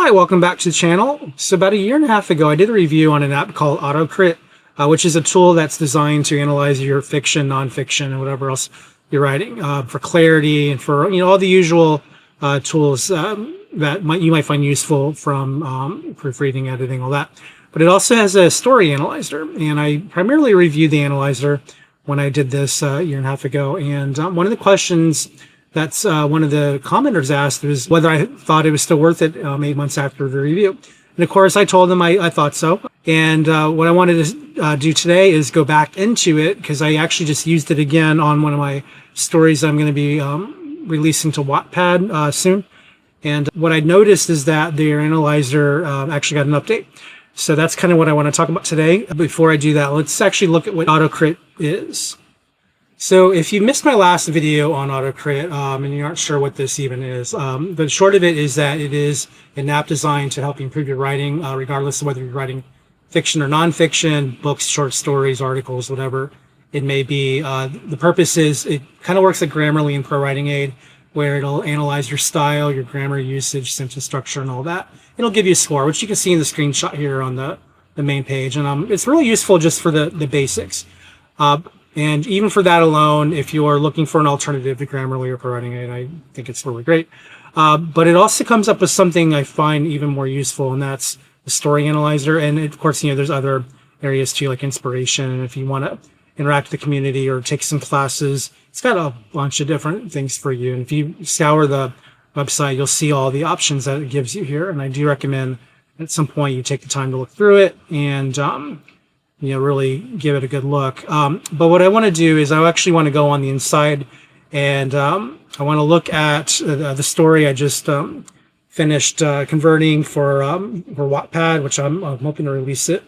Hi, welcome back to the channel. So about a year and a half ago, I did a review on an app called AutoCrit, which is a tool that's designed to analyze your fiction, nonfiction, and whatever else you're writing for clarity and for all the usual tools that you might find useful from proofreading, editing, all that. But it also has a story analyzer, and I primarily reviewed the analyzer when I did this a year and a half ago. And one of the questions that's one of the commenters asked was whether I thought it was still worth it 8 months after the review. And of course, I told them I thought so. And what I wanted to do today is go back into it, because I actually just used it again on one of my stories I'm going to be releasing to Wattpad soon. And what I noticed is that their analyzer actually got an update. So that's kind of what I want to talk about today. Before I do that, let's actually look at what AutoCrit is. So if you missed my last video on AutoCrit and you aren't sure what this even is, the short of it is that it is an app designed to help you improve your writing, regardless of whether you're writing fiction or nonfiction, books, short stories, articles, whatever it may be. The purpose is it kind of works like Grammarly and Pro Writing Aid, where it'll analyze your style, your grammar usage, sentence structure, and all that. It'll give you a score, which you can see in the screenshot here on the main page. And it's really useful just for the basics. And even for that alone, if you're looking for an alternative to Grammarly or Pro Writing Aid, I think it's really great. But it also comes up with something I find even more useful, and that's the story analyzer. And of course, there's other areas too, like inspiration. And if you want to interact with the community or take some classes, it's got a bunch of different things for you. And if you scour the website, you'll see all the options that it gives you here. And I do recommend at some point you take the time to look through it and really give it a good look. But what I want to do is I actually want to go on the inside, and I want to look at the story I just finished converting for Wattpad, which I'm hoping to release it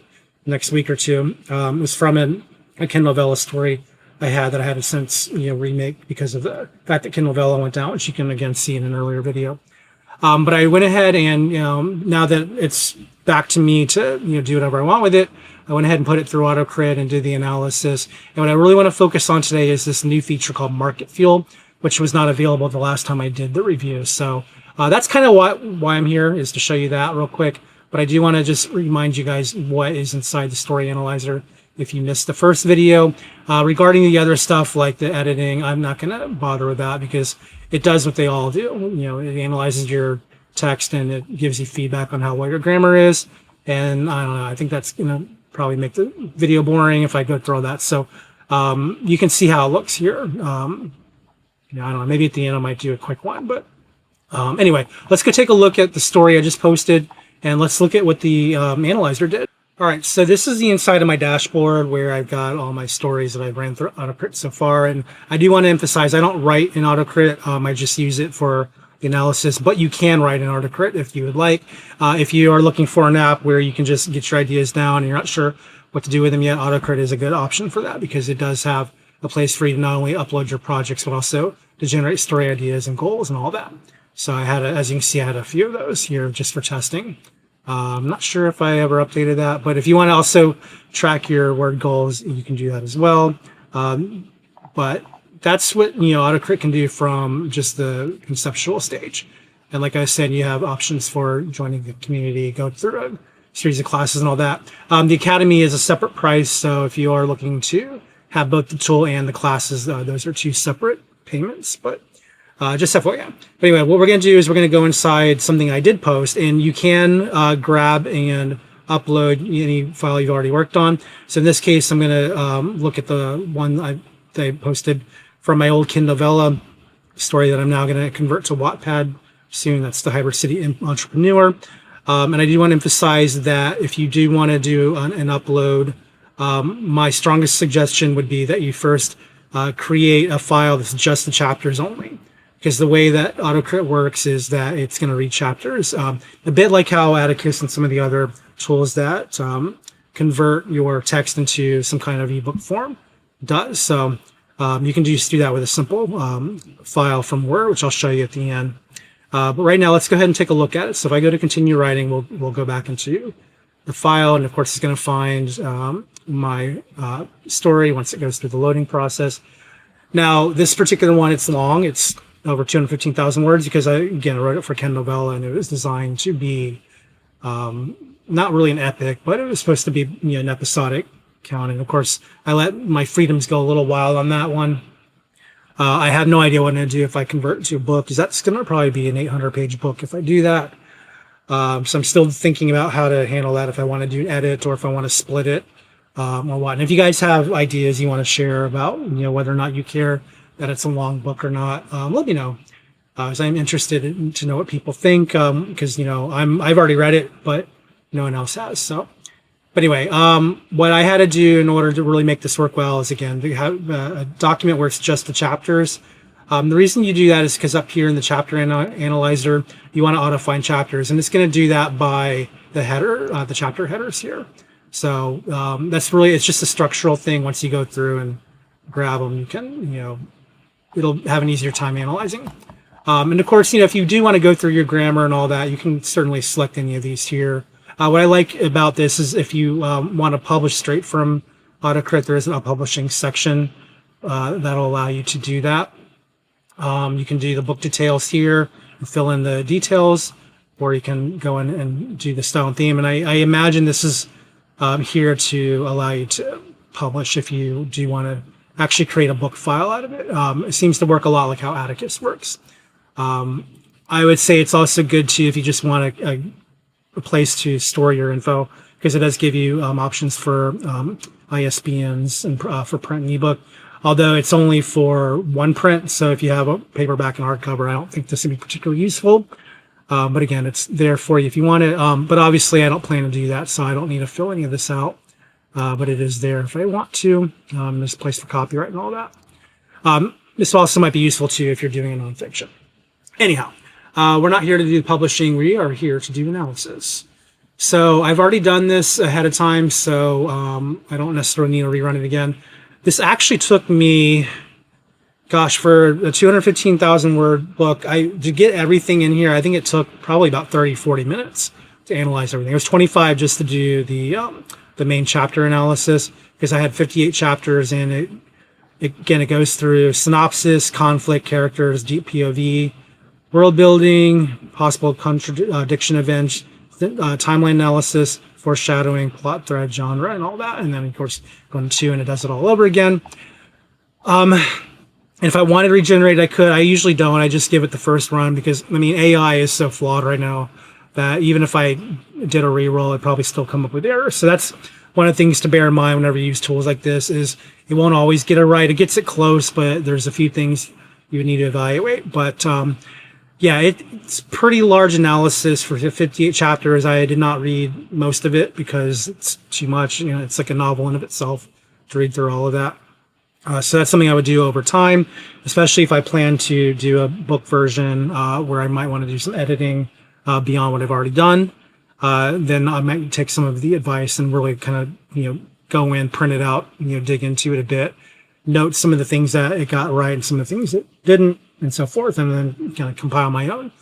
next week or two. It was from a Kindle Vella story I had that I had to since remake because of the fact that Kindle Vella went down, which you can again see in an earlier video. But I went ahead and now that it's back to me to do whatever I want with it, I went ahead and put it through AutoCrit and did the analysis. And what I really want to focus on today is this new feature called Market Fuel, which was not available the last time I did the review. So that's kind of why I'm here, is to show you that real quick. But I do want to just remind you guys what is inside the story analyzer. If you missed the first video, regarding the other stuff like the editing, I'm not going to bother with that because it does what they all do. It analyzes your text and it gives you feedback on how well your grammar is. And I don't know, I think that's going to probably make the video boring if I go through all that. So you can see how it looks here. I don't know, maybe at the end I might do a quick one. But anyway, let's go take a look at the story I just posted, and let's look at what the analyzer did. All right, so this is the inside of my dashboard where I've got all my stories that I've ran through AutoCrit so far. And I do want to emphasize, I don't write in AutoCrit. I just use it for the analysis, but you can write in AutoCrit if you would like. If you are looking for an app where you can just get your ideas down and you're not sure what to do with them yet, AutoCrit is a good option for that because it does have a place for you to not only upload your projects, but also to generate story ideas and goals and all that. So I had, as you can see, I had a few of those here just for testing. I'm not sure if I ever updated that, but if you want to also track your word goals, you can do that as well. But that's what AutoCrit can do from just the conceptual stage. And like I said, you have options for joining the community, go through a series of classes and all that. The Academy is a separate price, so if you are looking to have both the tool and the classes, those are two separate payments. But just FYI. But anyway, what we're going to do is we're going to go inside something I did post, and you can grab and upload any file you've already worked on. So in this case, I'm going to look at the one that I posted from my old Kindle Vella story that I'm now going to convert to Wattpad soon. That's the Hybrid City Entrepreneur. And I do want to emphasize that if you do want to do an upload, my strongest suggestion would be that you first create a file that's just the chapters only. Because the way that AutoCrit works is that it's going to read chapters, a bit like how Atticus and some of the other tools that convert your text into some kind of ebook form does. So you can just do that with a simple file from Word, which I'll show you at the end. But right now, let's go ahead and take a look at it. So if I go to continue writing, we'll go back into the file, and of course, it's going to find my story once it goes through the loading process. Now, this particular one, it's long. It's over 215,000 words because I wrote it for Kindle Vella, and it was designed to be Not really an epic, but it was supposed to be an episodic count. And of course, I let my freedoms go a little wild on that one. I have no idea what I'm going to do if I convert it to a book, because that's going to probably be an 800-page book if I do that. So I'm still thinking about how to handle that, if I want to do an edit or if I want to split it or what. And if you guys have ideas you want to share about whether or not you care that it's a long book or not, let me know. So I'm interested to know what people think, because I've already read it, but no one else has. So, but anyway, what I had to do in order to really make this work well is, again, to have a document where it's just the chapters. The reason you do that is because up here in the chapter analyzer, you want to auto-find chapters, and it's going to do that by the header, the chapter headers here. So that's really, it's just a structural thing. Once you go through and grab them, you can, it'll have an easier time analyzing. And of course, if you do want to go through your grammar and all that, you can certainly select any of these here. What I like about this is if you want to publish straight from AutoCrit, there is a publishing section that'll allow you to do that. You can do the book details here and fill in the details, or you can go in and do the style and theme. And I imagine this is here to allow you to publish if you do want to actually create a book file out of it. It seems to work a lot like how Atticus works. I would say it's also good too if you just want a place to store your info, because it does give you options for ISBNs and for print and ebook. Although it's only for one print, so if you have a paperback and hardcover, I don't think this would be particularly useful. But again, it's there for you if you want it. But obviously, I don't plan to do that, so I don't need to fill any of this out. But it is there if I want to. There's a place for copyright and all that. This also might be useful too if you're doing a nonfiction. Anyhow, we're not here to do publishing. We are here to do analysis. So I've already done this ahead of time, so I don't necessarily need to rerun it again. This actually took me, gosh, for a 215,000 word book, to get everything in here, I think it took probably about 30, 40 minutes to analyze everything. It was 25 just to do the main chapter analysis, because I had 58 chapters, and it goes through synopsis, conflict, characters, deep POV, world building, possible contradiction events, timeline analysis, foreshadowing, plot thread, genre, and all that. And then, of course, going to, and it does it all over again. And if I wanted to regenerate, I could. I usually don't. I just give it the first run, because, AI is so flawed right now that even if I did a reroll, I'd probably still come up with errors. So that's one of the things to bear in mind whenever you use tools like this, is it won't always get it right. It gets it close, but there's a few things you need to evaluate. But yeah, it's pretty large analysis for 58 chapters. I did not read most of it because it's too much. It's like a novel in of itself to read through all of that. So that's something I would do over time, especially if I plan to do a book version where I might want to do some editing beyond what I've already done. Then I might take some of the advice and really kind of, go in, print it out, dig into it a bit, note some of the things that it got right and some of the things that didn't, and so forth, and then kind of compile my own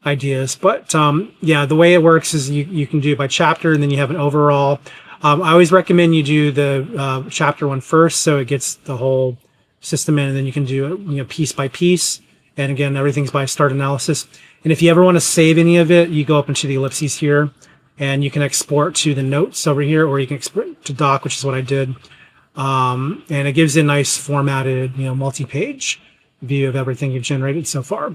ideas. But yeah, the way it works is you can do it by chapter, and then you have an overall. I always recommend you do the chapter one first, so it gets the whole system in, and then you can do it piece by piece. And again, everything's by start analysis. And if you ever want to save any of it, you go up into the ellipses here, and you can export to the notes over here, or you can export to doc, which is what I did. And it gives a nice formatted, multi-page view of everything you've generated so far.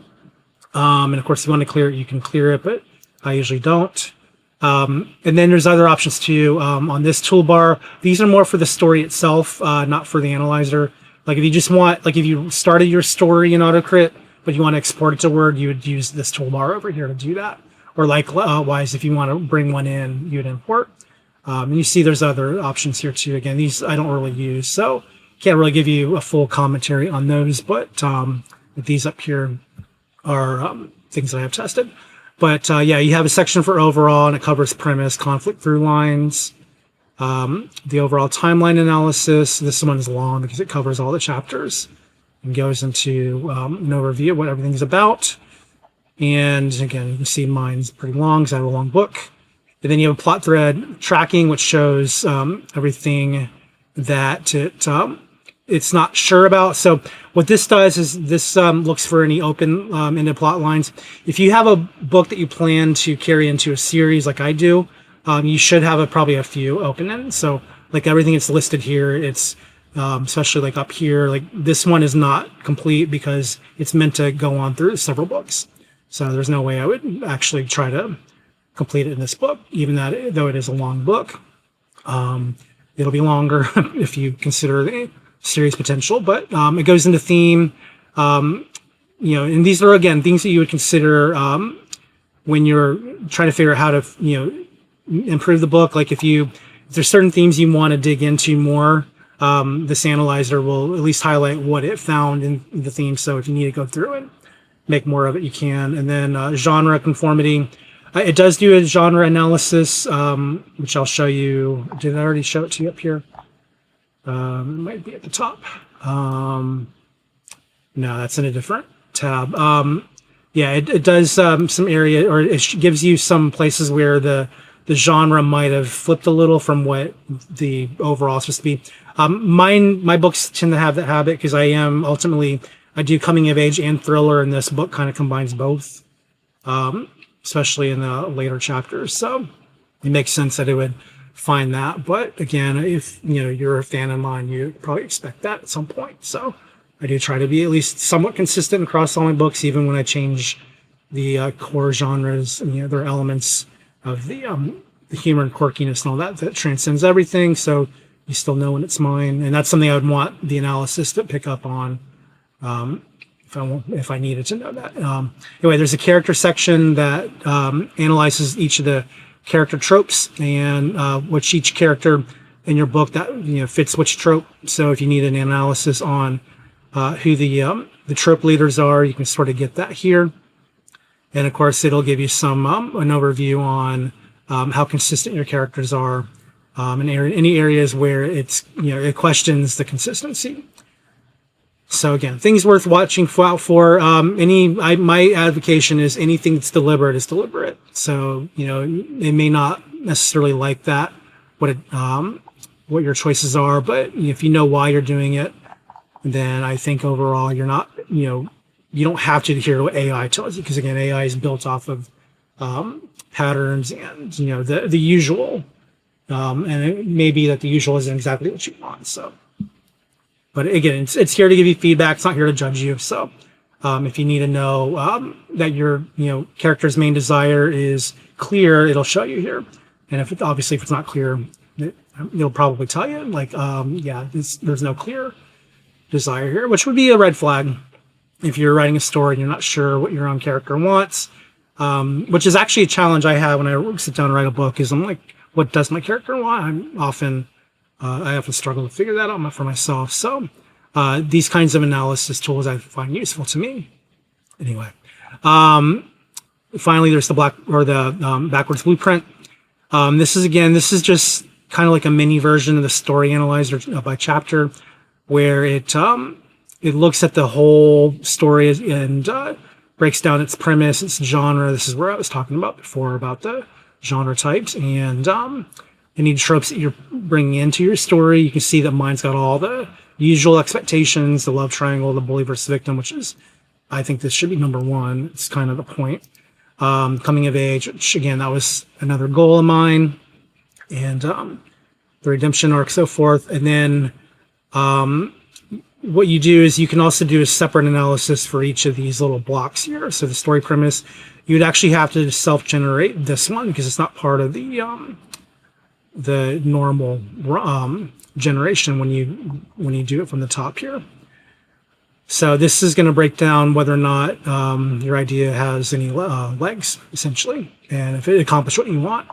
And of course, if you want to clear it, you can clear it, but I usually don't. And then there's other options too. On this toolbar, these are more for the story itself, not for the analyzer. Like if you just want, if you started your story in AutoCrit, but you want to export it to Word, you would use this toolbar over here to do that. Or likewise, if you want to bring one in, you would import. And you see there's other options here too. Again, these I don't really use, so can't really give you a full commentary on those, but these up here are things that I have tested. But yeah, you have a section for overall, and it covers premise, conflict through lines, the overall timeline analysis. This one is long because it covers all the chapters and goes into an overview of what everything's about. And again, you can see mine's pretty long because I have a long book. And then you have a plot thread tracking, which shows everything that it it's not sure about. So what this does is this looks for any open-ended plot lines. If you have a book that you plan to carry into a series like I do, you should have probably a few open-ended. So like everything that's listed here, it's especially like up here, like this one is not complete because it's meant to go on through several books. So there's no way I would actually try to complete it in this book, even though it is a long book. It'll be longer if you consider the series potential, but it goes into theme, and these are, again, things that you would consider when you're trying to figure out how to, improve the book. Like if there's certain themes you want to dig into more, this analyzer will at least highlight what it found in the theme. So if you need to go through and make more of it, you can. And then genre conformity. It does do a genre analysis, which I'll show you. Did I already show it to you up here? It might be at the top. No, that's in a different tab. Yeah, it does some area, or it gives you some places where the genre might have flipped a little from what the overall is supposed to be. My books tend to have that habit because I do coming of age and thriller, and this book kind of combines both. Especially in the later chapters. So it makes sense that it would find that. But again, if you're a fan of mine, you probably expect that at some point. So I do try to be at least somewhat consistent across all my books, even when I change the core genres, there are elements of the humor and quirkiness and all that transcends everything. So you still know when it's mine. And that's something I would want the analysis to pick up on. If I needed to know that. Anyway, there's a character section that analyzes each of the character tropes and which each character in your book that fits which trope. So if you need an analysis on who the trope leaders are, you can sort of get that here. And of course, it'll give you some an overview on how consistent your characters are in any areas where it's it questions the consistency. So again, things worth watching out for. My advocation is anything that's deliberate is deliberate. So it may not necessarily like that what your choices are, but if you know why you're doing it, then I think overall you're not you don't have to hear what AI tells you, because again, AI is built off of patterns and the usual, and it may be that the usual isn't exactly what you want. So. But again, it's here to give you feedback. It's not here to judge you. So if you need to know that your character's main desire is clear, it'll show you here. And if it's not clear, it'll probably tell you like, there's no clear desire here, which would be a red flag if you're writing a story and you're not sure what your own character wants. Which is actually a challenge I have when I sit down and write a book. Is I'm like, what does my character want? I often struggle to figure that out for myself. So these kinds of analysis tools I find useful to me. Anyway, finally, there's the backwards blueprint. This is just kind of like a mini version of the story analyzer by chapter, where it looks at the whole story and breaks down its premise, its genre. This is where I was talking about before about the genre types and any tropes that you're bringing into your story. You can see that mine's got all the usual expectations, the love triangle, the bully versus victim, I think this should be number one. It's kind of the point. Coming of age, which again, that was another goal of mine. And the redemption arc, so forth. And then what you do is you can also do a separate analysis for each of these little blocks here. So the story premise, you would actually have to self-generate this one because it's not part of the normal generation when you do it from the top here. So this is going to break down whether or not your idea has any legs, essentially, and if it accomplished what you want.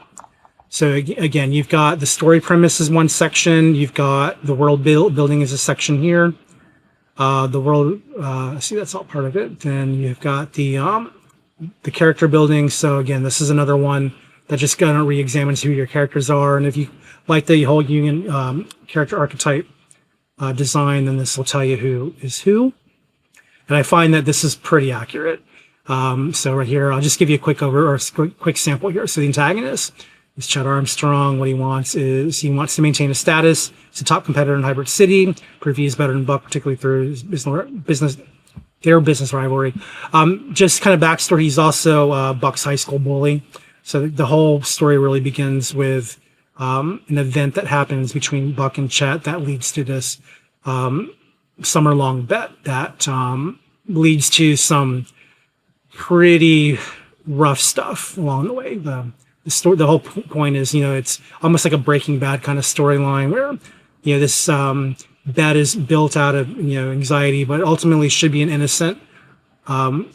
So again, you've got the story premise is one section. You've got the world building is a section here. The world, see, that's all part of it. Then you've got the character building. So again, this is another one that just kind of re-examines who your characters are. And if you like the whole Jungian character archetype design, then this will tell you who is who. And I find that this is pretty accurate. So right here, I'll just give you a quick quick sample here. So the antagonist, He's Chet Armstrong. What he wants is he wants to maintain a status. He's a top competitor in Hybrid City. Prove he is better than Buck, particularly through his their business rivalry. Just kind of backstory. He's also Buck's high school bully. So the whole story really begins with an event that happens between Buck and Chet that leads to this summer-long bet that leads to some pretty rough stuff along the way. The whole point is, it's almost like a Breaking Bad kind of storyline where, this bet is built out of, anxiety, but ultimately should be an innocent run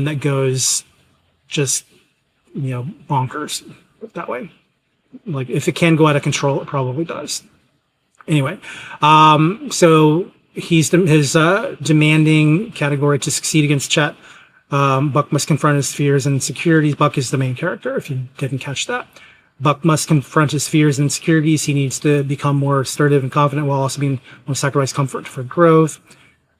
that goes just, bonkers that way. Like if it can go out of control, it probably does. Anyway, so his demanding category to succeed against Chet. Buck must confront his fears and insecurities. Buck is the main character, if you didn't catch that. Buck must confront his fears and insecurities. He needs to become more assertive and confident while also being willing to sacrifice comfort for growth.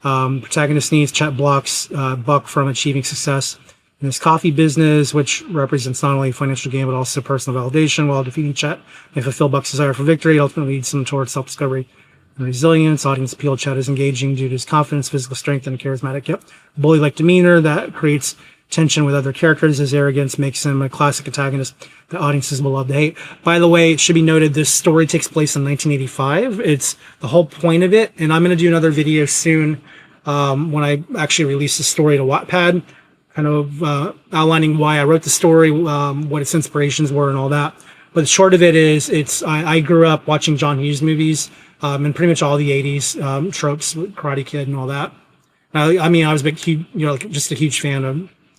Protagonist needs Chet blocks Buck from achieving success in his coffee business, which represents not only financial gain but also personal validation. While defeating Chet may fulfill Buck's desire for victory, it ultimately leads him towards self-discovery and resilience. Audience appeal. Chet is engaging due to his confidence, physical strength, and charismatic, bully-like demeanor that creates tension with other characters. His arrogance makes him a classic antagonist that audiences will love to hate. By the way, it should be noted this story takes place in 1985. It's the whole point of it, and I'm going to do another video soon when I actually release the story to Wattpad, kind of outlining why I wrote the story, what its inspirations were, and all that. But the short of it is, I grew up watching John Hughes movies. And pretty much all the 80s tropes, Karate Kid and all that. I was just a huge fan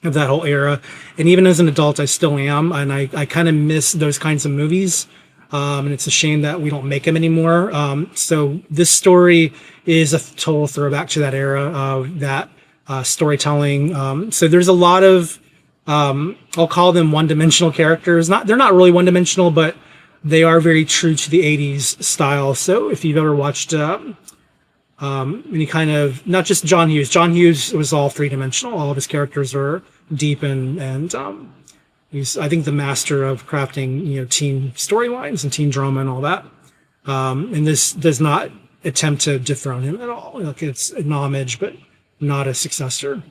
of that whole era. And even as an adult, I still am. And I kind of miss those kinds of movies. And it's a shame that we don't make them anymore. So this story is a total throwback to that era of that storytelling. So there's a lot of, I'll call them one-dimensional characters. They're not really one-dimensional, but they are very true to the 80s style. So if you've ever watched any kind of, not just John Hughes was all three-dimensional. All of his characters are deep and he's, I think, the master of crafting, teen storylines and teen drama and all that. And this does not attempt to dethrone him at all. Like, it's an homage, but not a successor.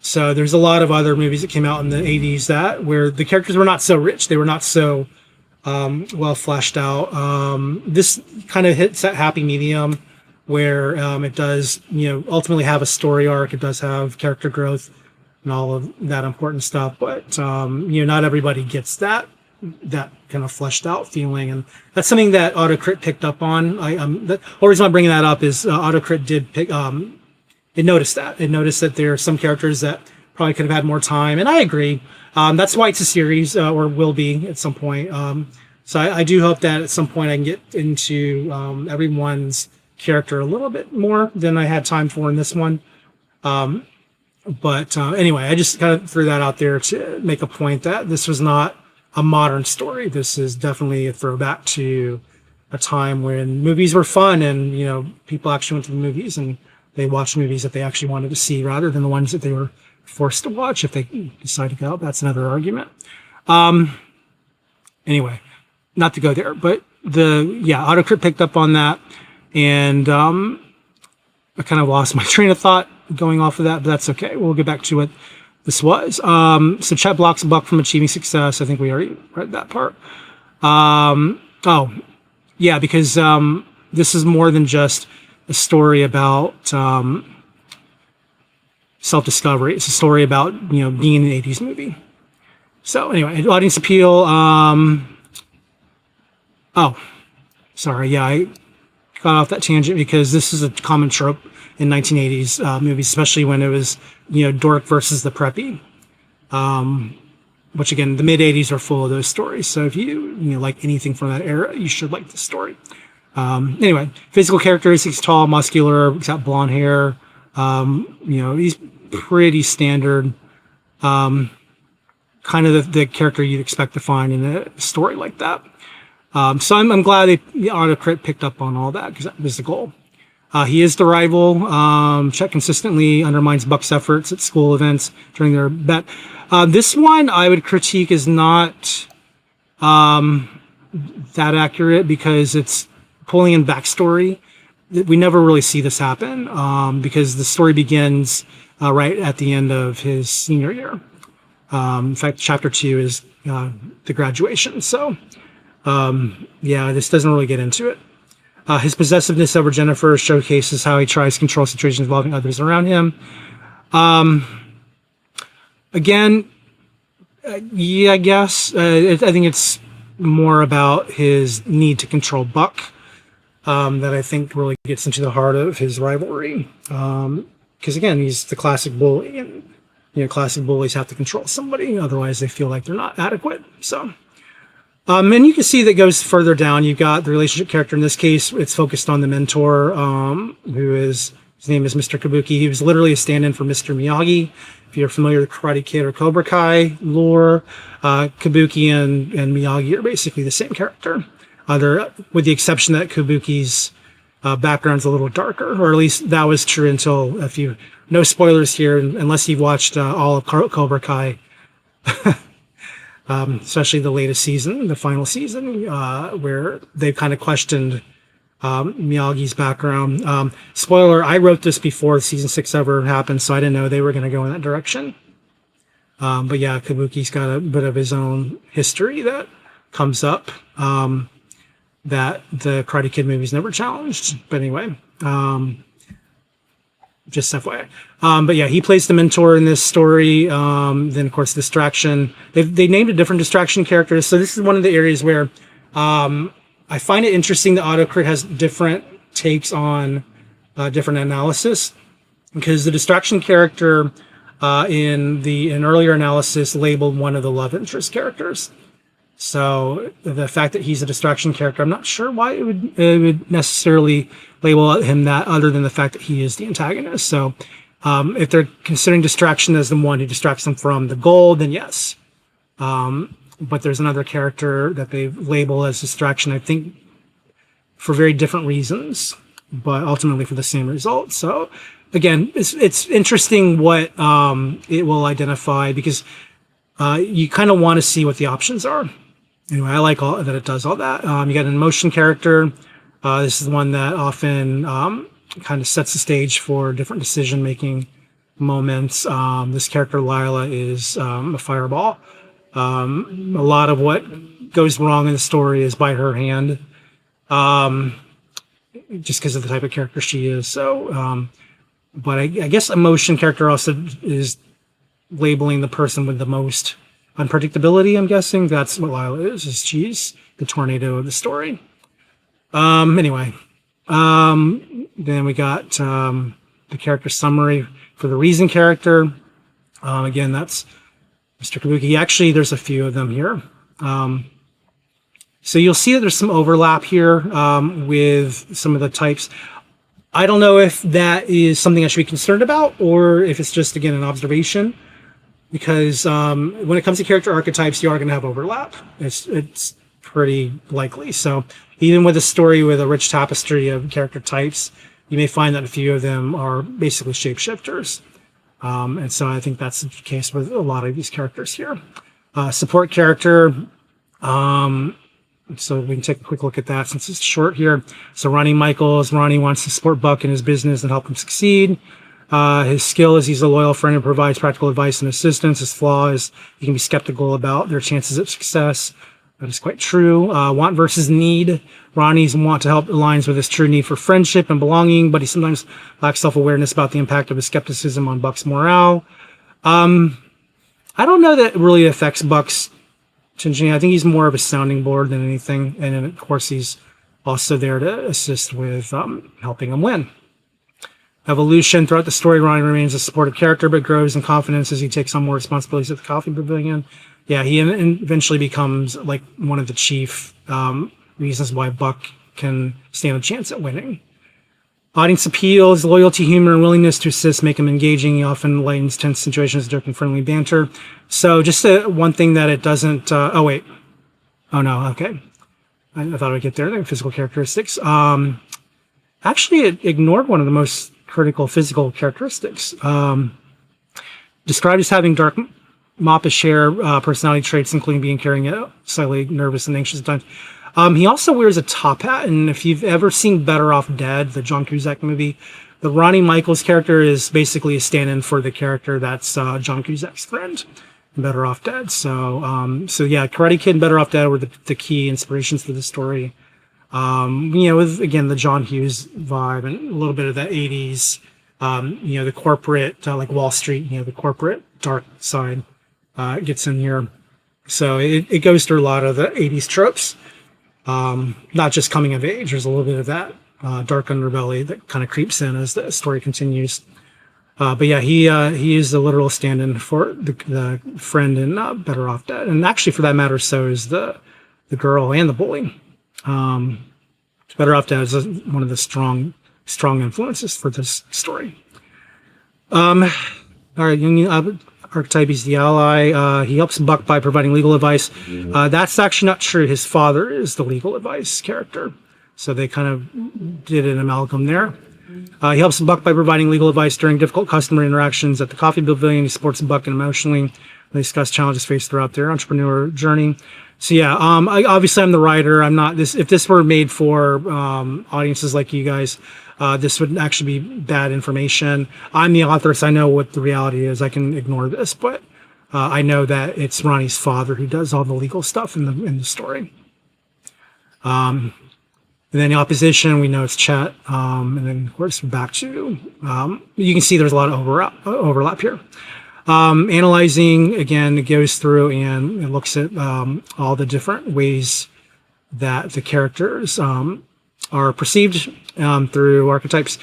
So there's a lot of other movies that came out in the 80s where the characters were not so rich. They were not so well fleshed out. This kind of hits that happy medium where it does, ultimately have a story arc. It does have character growth and all of that important stuff. But, not everybody gets that kind of fleshed out feeling. And that's something that AutoCrit picked up on. The whole reason I'm bringing that up is AutoCrit did pick... It noticed that. It noticed that there are some characters that probably could have had more time, and I agree. That's why it's a series, or will be at some point. So I do hope that at some point I can get into everyone's character a little bit more than I had time for in this one. But anyway, I just kind of threw that out there to make a point that this was not a modern story. This is definitely a throwback to a time when movies were fun and, people actually went to the movies and they watched movies that they actually wanted to see rather than the ones that they were forced to watch if they decide to go. That's another argument. Anyway, not to go there, but AutoCrit picked up on that, and I kind of lost my train of thought going off of that, but that's okay. We'll get back to what this was. So Chet blocks Buck from achieving success. I think we already read that part. Because this is more than just a story about self-discovery. It's a story about, being in an 80s movie. So anyway, audience appeal. I got off that tangent because this is a common trope in 1980s movies, especially when it was, dork versus the preppy. Which again, the mid 80s are full of those stories. So if you like anything from that era, you should like this story. Anyway, physical characteristics: tall, muscular, he's got blonde hair. He's pretty standard. Kind of the character you'd expect to find in a story like that. So I'm glad AutoCrit picked up on all that because that was the goal. He is the rival. Chet consistently undermines Buck's efforts at school events during their bet. This one I would critique is not that accurate because it's pulling in backstory. We never really see this happen because the story begins right at the end of his senior year. In fact, chapter 2 is the graduation. So, yeah, this doesn't really get into it. His possessiveness over Jennifer showcases how he tries to control situations involving others around him. Again, yeah, I guess. I think it's more about his need to control Buck that I think really gets into the heart of his rivalry. Because, again, he's the classic bully. And, classic bullies have to control somebody. Otherwise, they feel like they're not adequate. So... and you can see that goes further down. You've got the relationship character. In this case, it's focused on the mentor, his name is Mr. Kabuki. He was literally a stand-in for Mr. Miyagi. If you're familiar with Karate Kid or Cobra Kai lore, Kabuki and Miyagi are basically the same character. With the exception that Kabuki's background's a little darker, or at least that was true until no spoilers here, unless you've watched all of Cobra Kai. Especially the latest season, the final season, where they've kind of questioned Miyagi's background. Spoiler, I wrote this before season 6 ever happened, so I didn't know they were going to go in that direction. But yeah, Kabuki's got a bit of his own history that comes up that the Karate Kid movies never challenged. But anyway, just FYI. But yeah, he plays the mentor in this story. Then, of course, Distraction. They named a different Distraction character. So this is one of the areas where I find it interesting that AutoCrit has different takes on different analysis. Because the Distraction character in earlier analysis labeled one of the love interest characters. So the fact that he's a Distraction character, I'm not sure why it would necessarily label him that, other than the fact that he is the antagonist. So if they're considering Distraction as the one who distracts them from the goal, then yes. But there's another character that they label as Distraction, I think, for very different reasons, but ultimately for the same result. So again, it's interesting what it will identify, because you kind of want to see what the options are. Anyway, I like that it does all that. You got an emotion character. This is the one that often kind of sets the stage for different decision-making moments. This character, Lila, is a fireball. A lot of what goes wrong in the story is by her hand, just because of the type of character she is. So, but I guess emotion character also is labeling the person with the most unpredictability. I'm guessing that's what Lila is she's the tornado of the story. Anyway, then we got the character summary for the Reason character. Again, that's Mr. Kabuki. Actually, there's a few of them here. So you'll see that there's some overlap here with some of the types. I don't know if that is something I should be concerned about, or if it's just, again, an observation. Because when it comes to character archetypes, you are going to have overlap. It's pretty likely. So even with a story with a rich tapestry of character types, you may find that a few of them are basically shapeshifters. And so I think that's the case with a lot of these characters here. Support character. So we can take a quick look at that since it's short here. So Ronnie Michaels. Ronnie wants to support Buck in his business and help him succeed. His skill is he's a loyal friend who provides practical advice and assistance. His flaw is he can be skeptical about their chances of success. That is quite true. Want versus need. Ronnie's want to help aligns with his true need for friendship and belonging, but he sometimes lacks self-awareness about the impact of his skepticism on Buck's morale. I don't know that it really affects Buck's tension. I think he's more of a sounding board than anything. And then, of course, he's also there to assist with helping him win. Evolution. Throughout the story, Ronnie remains a supportive character, but grows in confidence as he takes on more responsibilities at the coffee pavilion. Yeah, he eventually becomes like one of the chief reasons why Buck can stand a chance at winning. Audience appeal, his loyalty, humor, and willingness to assist make him engaging. He often lightens tense situations with joking, friendly banter. So just one thing that it doesn't... oh, wait. Oh, no. Okay. I thought I'd get there. The physical characteristics. actually it ignored one of the most critical physical characteristics. Described as having dark, moppish hair, personality traits, including being carrying a slightly nervous and anxious at times. He also wears a top hat, and if you've ever seen Better Off Dead, the John Cusack movie, the Ronnie Michaels character is basically a stand-in for the character that's John Cusack's friend in Better Off Dead. So yeah, Karate Kid and Better Off Dead were the key inspirations for the story. With, again, the John Hughes vibe and a little bit of the 80s, the corporate, like Wall Street, the corporate dark side gets in here. So it goes through a lot of the 80s tropes. Not just coming of age. There's a little bit of that dark underbelly that kind of creeps in as the story continues. But yeah, he is the literal stand-in for the friend in Better Off Dead, and actually, for that matter, so is the girl and the bully. Better Off Dead is one of the strong influences for this story. All right, Union archetype is the ally. He helps Buck by providing legal advice. That's actually not true. His father is the legal advice character. So they kind of did an amalgam there. He helps Buck by providing legal advice during difficult customer interactions at the coffee pavilion. He supports Buck emotionally. They discuss challenges faced throughout their entrepreneur journey. So yeah, obviously I'm the writer. I'm not this. If this were made for audiences like you guys, this would actually be bad information. I'm the author, so I know what the reality is. I can ignore this, but I know that it's Ronnie's father who does all the legal stuff in the story. And then the opposition, we know it's Chet. And then, of course, back to, you can see there's a lot of overlap here. Analyzing, again, it goes through and it looks at all the different ways that the characters are perceived through archetypes.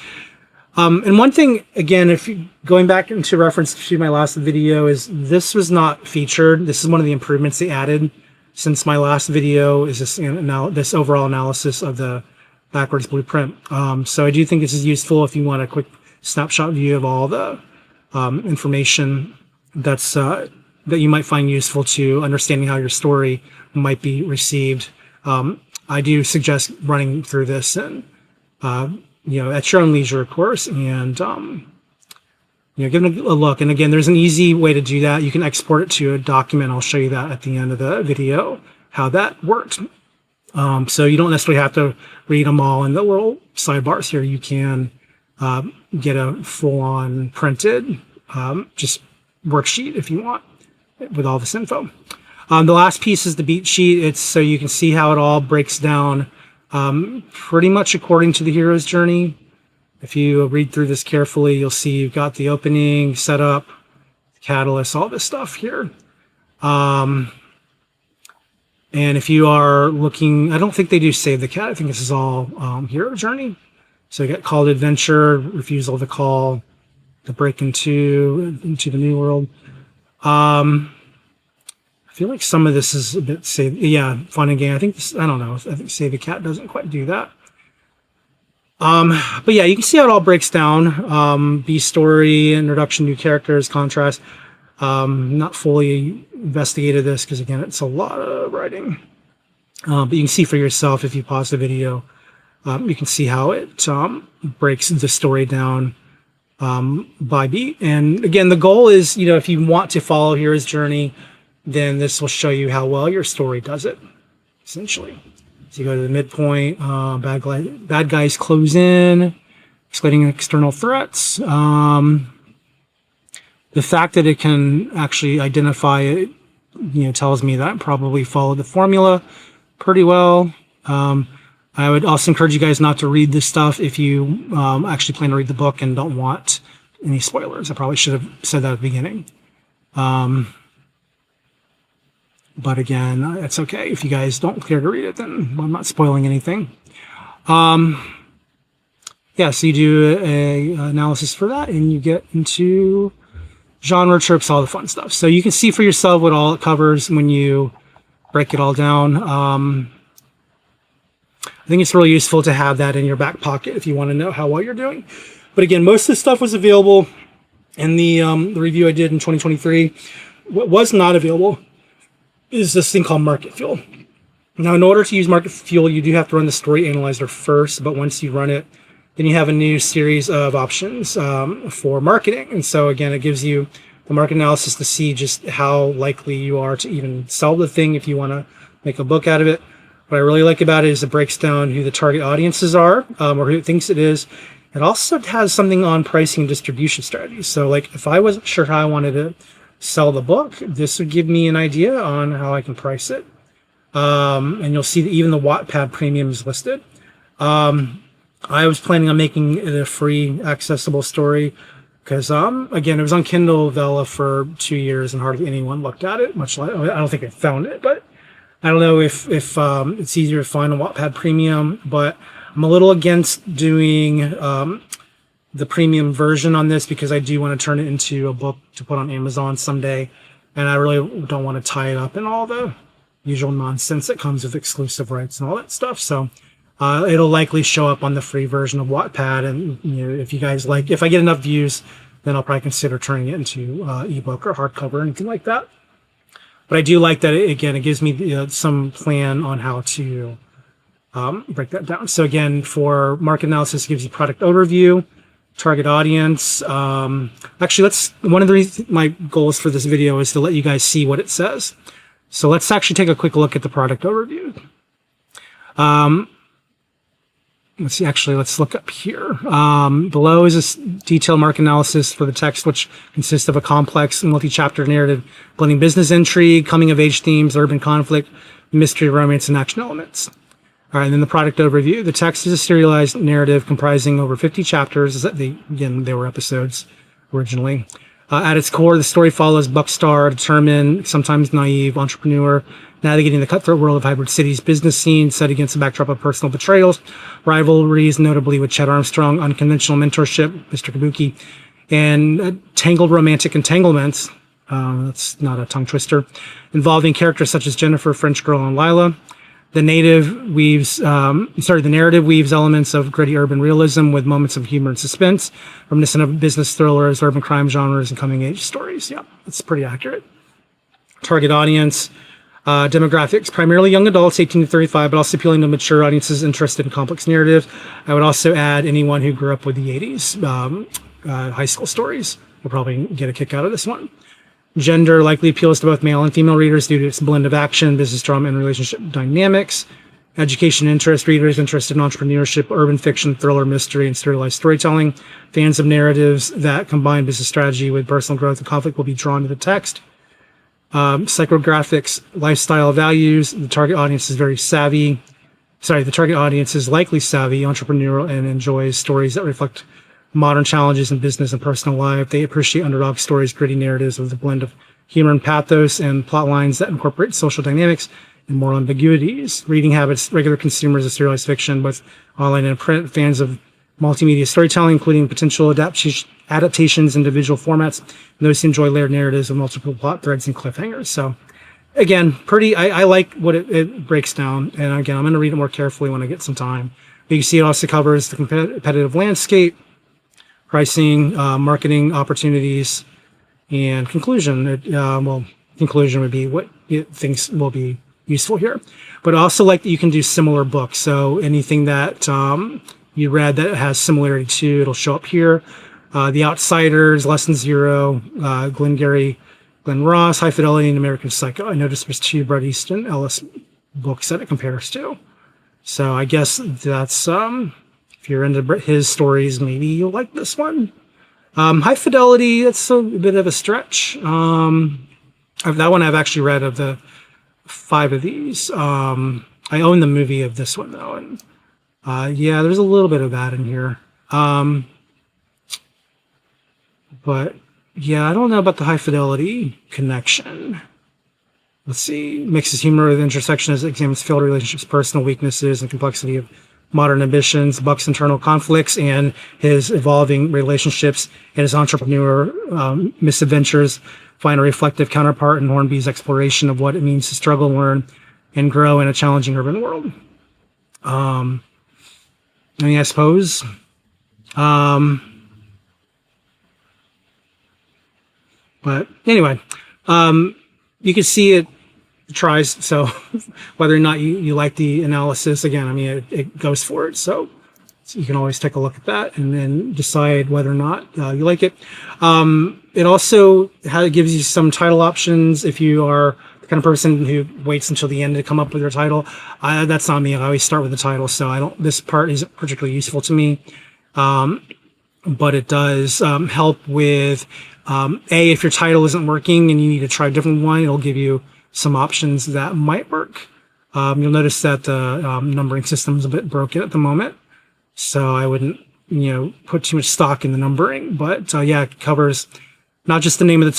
And one thing, again, going back into reference to my last video, is this was not featured. This is one of the improvements they added since my last video, is this overall analysis of the backwards blueprint. So I do think this is useful if you want a quick snapshot view of all the information that you might find useful to understanding how your story might be received. I do suggest running through this and at your own leisure, of course, and give it a look. And again, there's an easy way to do that. You can export it to a document. I'll show you that at the end of the video, how that works. So you don't necessarily have to read them all in the little sidebars here. You can get a full-on printed just worksheet if you want with all this info. The last piece is the beat sheet. It's so you can see how it all breaks down pretty much according to the hero's journey. If you read through this carefully, you'll see you've got the opening, setup, catalyst, all this stuff here. And if you are looking, I don't think they do save the cat. I think this is all hero journey. So you got call to adventure, refusal to call, to break into the new world. I feel like some of this is a bit fun and game. I think I don't know. I think Save the Cat doesn't quite do that. But yeah, you can see how it all breaks down. B story, introduction, new characters, contrast. Not fully investigated this because again, it's a lot of writing. But you can see for yourself if you pause the video. You can see how it breaks the story down by beat. And again, the goal is, if you want to follow hero's journey, then this will show you how well your story does it, essentially. So you go to the midpoint, bad guys close in, escalating external threats. The fact that it can actually identify it, tells me that I probably followed the formula pretty well. I would also encourage you guys not to read this stuff if you actually plan to read the book and don't want any spoilers. I probably should have said that at the beginning. But again, it's okay. If you guys don't care to read it, then I'm not spoiling anything. So you do a analysis for that, and you get into genre tropes, all the fun stuff. So you can see for yourself what all it covers when you break it all down. I think it's really useful to have that in your back pocket if you want to know how well you're doing. But again, most of this stuff was available in the review I did in 2023. What was not available is this thing called Market Fuel. Now, in order to use Market Fuel, you do have to run the story analyzer first, but once you run it, then you have a new series of options for marketing. And so again, it gives you the market analysis to see just how likely you are to even sell the thing if you want to make a book out of it. What I really like about it is it breaks down who the target audiences are, or who it thinks it is. It also has something on pricing and distribution strategies. So like if I wasn't sure how I wanted to sell the book, this would give me an idea on how I can price it. And you'll see that even the Wattpad premium is listed. I was planning on making it a free accessible story because, again, it was on Kindle Vella for 2 years and hardly anyone looked at it, much like, I don't think I found it, but I don't know if it's easier to find a Wattpad premium, but I'm a little against doing the premium version on this because I do want to turn it into a book to put on Amazon someday, and I really don't want to tie it up in all the usual nonsense that comes with exclusive rights and all that stuff. So it'll likely show up on the free version of Wattpad, and if you guys like, if I get enough views, then I'll probably consider turning it into ebook or hardcover or anything like that. But I do like that it gives me some plan on how to break that down. So again, for market analysis, it gives you product overview, target audience. Actually, one of my goals for this video is to let you guys see what it says. So let's actually take a quick look at the product overview. Let's see, actually, let's look up here. Below is a detailed market analysis for the text, which consists of a complex multi-chapter narrative blending business intrigue, coming-of-age themes, urban conflict, mystery, romance, and action elements. All right, and then the product overview. The text is a serialized narrative comprising over 50 chapters. Again, they were episodes originally. At its core, the story follows Buckstar, a determined, sometimes naive entrepreneur navigating the cutthroat world of Hybrid City's business scene set against a backdrop of personal betrayals, rivalries, notably with Chet Armstrong, unconventional mentorship, Mr. Kabuki, and tangled romantic entanglements. That's not a tongue twister. Involving characters such as Jennifer, French Girl, and Lila. The narrative weaves elements of gritty urban realism with moments of humor and suspense, reminiscent of business thrillers, urban crime genres, and coming-age stories. Yeah, that's pretty accurate. Target audience, demographics, primarily young adults, 18 to 35, but also appealing to mature audiences interested in complex narratives. I would also add anyone who grew up with the 80s high school stories will probably get a kick out of this one. Gender likely appeals to both male and female readers due to its blend of action, business drama, and relationship dynamics. Education interest, readers interested in entrepreneurship, urban fiction, thriller, mystery, and serialized storytelling. Fans of narratives that combine business strategy with personal growth and conflict will be drawn to the text. Psychographics, lifestyle values. The target audience is the target audience is likely savvy, entrepreneurial, and enjoys stories that reflect modern challenges in business and personal life. They appreciate underdog stories, gritty narratives with a blend of humor and pathos, and plot lines that incorporate social dynamics and moral ambiguities. Reading habits, regular consumers of serialized fiction, both online and print, fans of multimedia storytelling, including potential adaptations in individual formats, and those who enjoy layered narratives with multiple plot threads and cliffhangers. So again, I like what it breaks down. And again, I'm going to read it more carefully when I get some time. But you see it also covers the competitive landscape, pricing, marketing opportunities, and conclusion. Conclusion would be what it thinks will be useful here. But also like that you can do similar books. So anything that you read that has similarity to, it'll show up here. The Outsiders, Lesson Zero, Glenn Ross, High Fidelity, and American Psycho. I noticed there's 2 Bret Easton Ellis books that it compares to. So I guess that's if you're into his stories, maybe you'll like this one. High Fidelity, that's a bit of a stretch. That one I've actually read of the 5 of these. I own the movie of this one, though. And yeah, there's a little bit of that in here. But yeah, I don't know about the High Fidelity connection. Let's see. Mixes humor with intersection as it examines failed relationships, personal weaknesses, and complexity of modern ambitions, Buck's internal conflicts, and his evolving relationships, and his entrepreneur misadventures find a reflective counterpart in Hornby's exploration of what it means to struggle, learn, and grow in a challenging urban world. I mean, I suppose. But anyway, you can see it tries. So whether or not you like the analysis, again, I mean, it goes for it. So So you can always take a look at that and then decide whether or not you like it. It also gives you some title options if you are the kind of person who waits until the end to come up with your title. That's not me. I always start with the title, so this part isn't particularly useful to me. But it does help with, if your title isn't working and you need to try a different one, it'll give you some options that might work. You'll notice that the numbering system is a bit broken at the moment. So I wouldn't, put too much stock in the numbering, but yeah, it covers not just the name of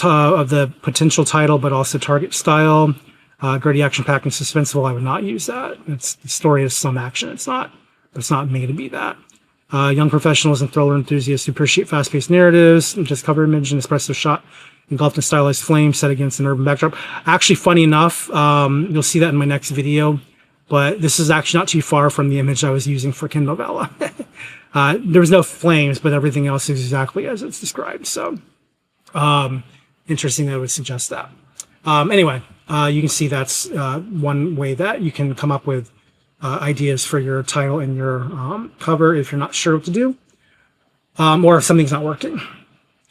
the potential title, but also target style, gritty, action-packed, and suspenseful. I would not use that. It's the story has some action. It's not made to be that. Young professionals and thriller enthusiasts who appreciate fast-paced narratives, just cover image and espresso shot, engulfed in stylized flame set against an urban backdrop. Actually, funny enough, you'll see that in my next video. But this is actually not too far from the image I was using for Kindle Vella. There was no flames, but everything else is exactly as it's described. So, interesting that I would suggest that. Anyway, you can see that's one way that you can come up with ideas for your title and your cover if you're not sure what to do, or if something's not working.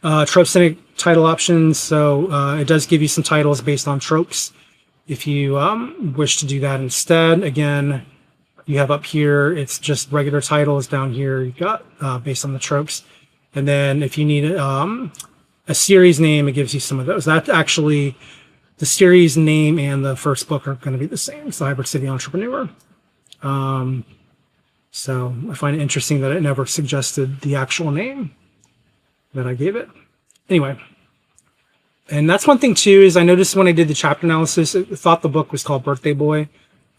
Trope-centric title options. So it does give you some titles based on tropes. If you wish to do that instead, again, you have up here, it's just regular titles. Down here, you've got based on the tropes. And then if you need a series name, it gives you some of those. That actually, the series name and the first book are going to be the same. It's the Hybrid City Entrepreneur. So I find it interesting that it never suggested the actual name that I gave it. Anyway. And that's one thing, too, is I noticed when I did the chapter analysis, I thought the book was called Birthday Boy.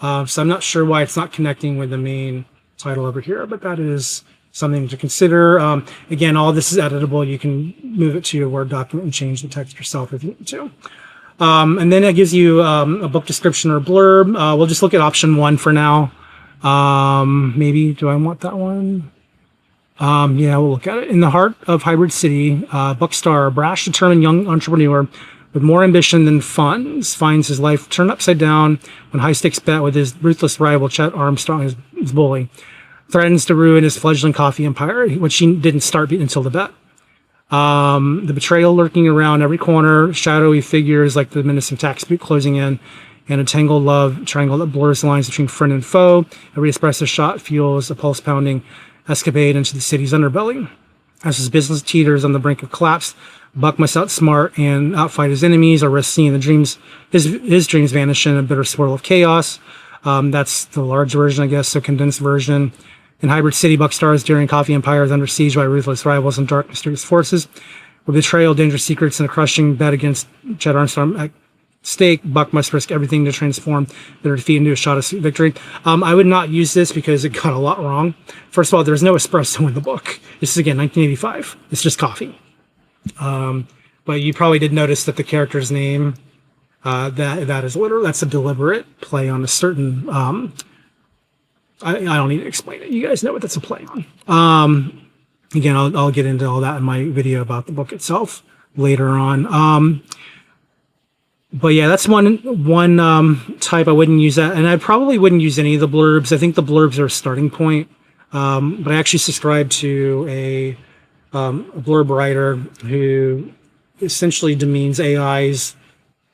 So I'm not sure why it's not connecting with the main title over here, but that is something to consider. Again, all this is editable. You can move it to your Word document and change the text yourself if you need to. And then it gives you a book description or blurb. We'll just look at option 1 for now. Maybe, do I want that one? Yeah, we'll look at it. In the heart of Hybrid City, book star, a brash, determined young entrepreneur with more ambition than funds finds his life turned upside down when high-stakes bet with his ruthless rival, Chet Armstrong, his bully, threatens to ruin his fledgling coffee empire, which he didn't start until the bet. The betrayal lurking around every corner, shadowy figures like the menacing tax boot closing in, and a tangled love triangle that blurs the lines between friend and foe. Every espresso shot fuels a pulse-pounding escapade into the city's underbelly. As his business teeters on the brink of collapse, Buck must outsmart and outfight his enemies, or risk seeing his dreams vanish in a bitter swirl of chaos. That's the large version, I guess, so condensed version. In Hybrid City, Buck stars during coffee empire is under siege by ruthless rivals and dark, mysterious forces. With betrayal, dangerous secrets, and a crushing bet against Chet Armstrong at stake, Buck must risk everything to transform their defeat into a shot of victory. I would not use this because it got a lot wrong. First of all, there's no espresso in the book. This is, again, 1985. It's just coffee. But you probably did notice that the character's name, that is literal. That's a deliberate play on a certain... I don't need to explain it. You guys know what that's a play on. Again, I'll get into all that in my video about the book itself later on. But yeah, that's one type. I wouldn't use that, and I probably wouldn't use any of the blurbs. I think the blurbs are a starting point. But I actually subscribe to a blurb writer who essentially demeans AI's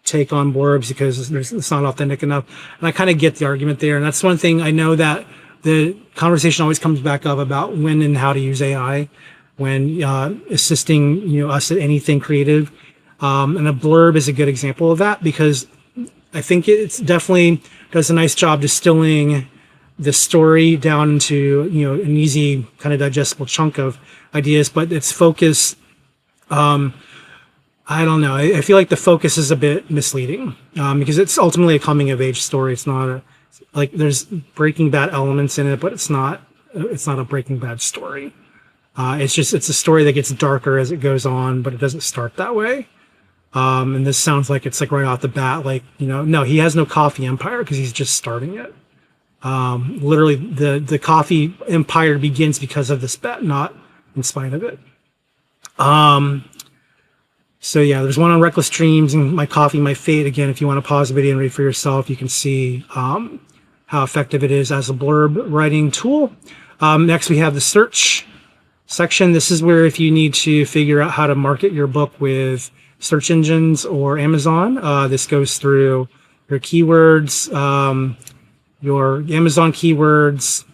take on blurbs because it's not authentic enough. And I kind of get the argument there. And that's one thing I know that the conversation always comes back up about when and how to use AI when assisting us at anything creative. And a blurb is a good example of that because I think it's definitely does a nice job distilling the story down into an easy kind of digestible chunk of ideas, but its focus, I don't know. I feel like the focus is a bit misleading because it's ultimately a coming of age story. It's not there's Breaking Bad elements in it, but it's not a Breaking Bad story. It's a story that gets darker as it goes on, but it doesn't start that way. And this sounds like it's like right off the bat, no, he has no coffee empire because he's just starting it. Literally the coffee empire begins because of this bet, not in spite of it. So yeah, there's one on Reckless Dreams and My Coffee, My Fate. Again, if you want to pause the video and read for yourself, you can see how effective it is as a blurb writing tool. Next, we have the search section. This is where if you need to figure out how to market your book with search engines or Amazon, this goes through your keywords, your Amazon keywords.